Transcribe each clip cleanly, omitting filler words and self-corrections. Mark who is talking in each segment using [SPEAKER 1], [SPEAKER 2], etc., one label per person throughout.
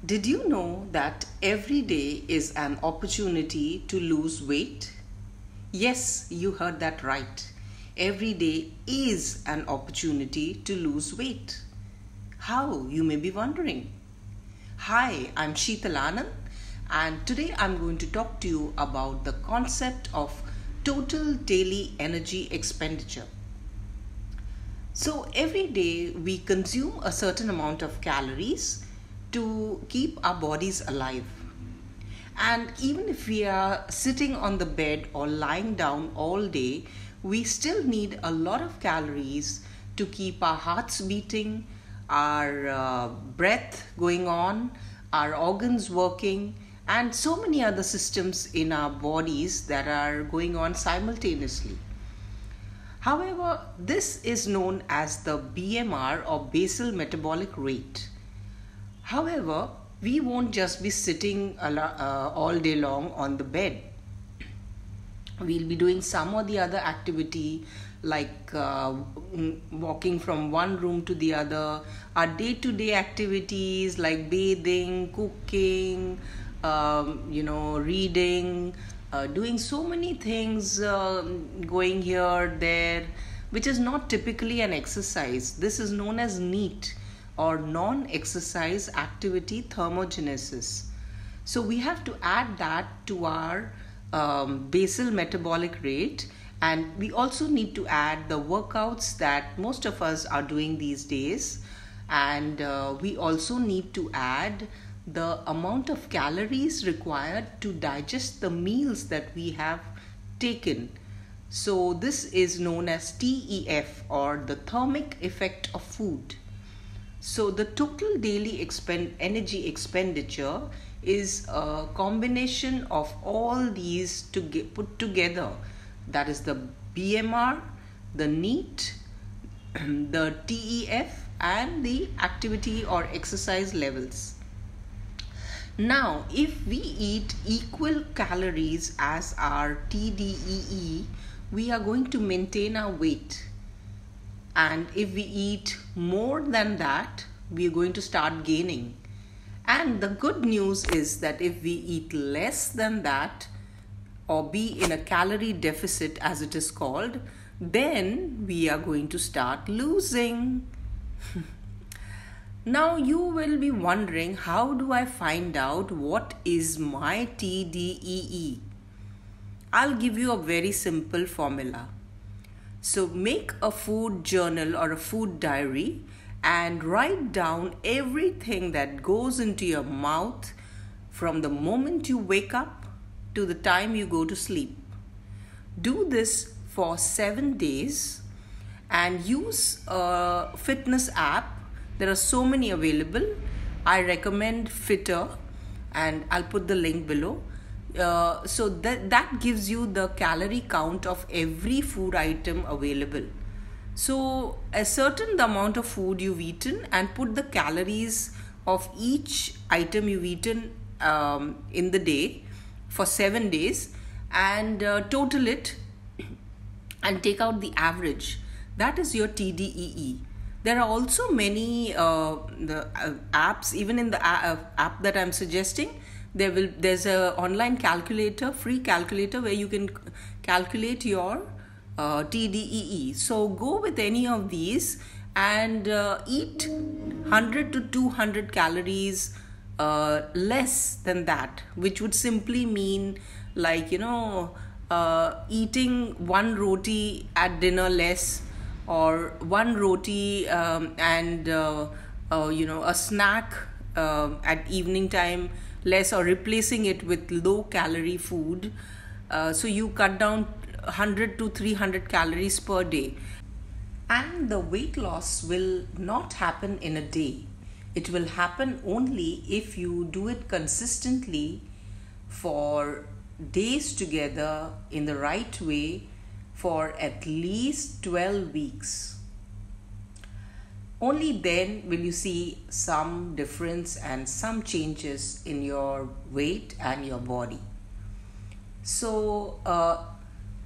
[SPEAKER 1] Did you know that every day is an opportunity to lose weight? Yes, you heard that right. Every day is an opportunity to lose weight. How, you may be wondering. Hi, I'm Sheetal Anand, and today I'm going to talk to you about the concept of total daily energy expenditure. So every day we consume a certain amount of calories to keep our bodies alive. And even if we are sitting on the bed or lying down all day, we still need a lot of calories to keep our hearts beating, our breath going on, our organs working, and so many other systems in our bodies that are going on simultaneously. However, this is known as the BMR or basal metabolic rate. However, we won't just be sitting all day long on the bed. We'll be doing some or the other activity like walking from one room to the other, our day-to-day activities like bathing, cooking, reading, doing so many things, going here, there, which is not typically an exercise. This is known as NEAT or non-exercise activity thermogenesis. So we have to add that to our basal metabolic rate, and we also need to add the workouts that most of us are doing these days, and we also need to add the amount of calories required to digest the meals that we have taken. So this is known as TEF or the thermic effect of food. So the total daily energy expenditure is a combination of all these put together. That is the BMR, the NEAT, the TEF, and the activity or exercise levels. Now, if we eat equal calories as our TDEE, we are going to maintain our weight. And if we eat more than that, we are going to start gaining. And the good news is that if we eat less than that, or be in a calorie deficit as it is called, then we are going to start losing. Now you will be wondering, how do I find out what is my TDEE? I'll give you a very simple formula. So make a food journal or a food diary and write down everything that goes into your mouth from the moment you wake up to the time you go to sleep. Do this for 7 days and use a fitness app. There are so many available. I recommend Fitter, and I'll put the link below. So that gives you the calorie count of every food item available. So a certain amount of food you've eaten and put the calories of each item you've eaten in the day for 7 days, and total it and take out the average. That is your TDEE. There are also many apps, even in the app that I'm suggesting. There's a online calculator, free calculator, where you can calculate your TDEE. So go with any of these and eat 100 to 200 calories less than that, which would simply mean like eating one roti at dinner less, or one roti and a snack at evening time less, or replacing it with low calorie food. So you cut down 100 to 300 calories per day. And the weight loss will not happen in a day. It will happen only if you do it consistently for days together in the right way for at least 12 weeks. Only then will you see some difference and some changes in your weight and your body. So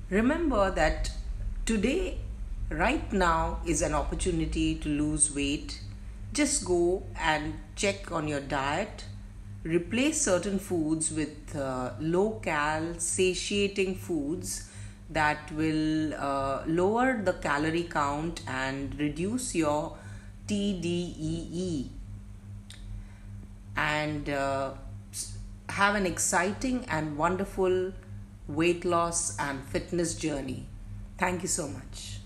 [SPEAKER 1] remember that today, right now, is an opportunity to lose weight. Just go and check on your diet, replace certain foods with low cal, satiating foods that will lower the calorie count and reduce your TDEE, and have an exciting and wonderful weight loss and fitness journey. Thank you so much.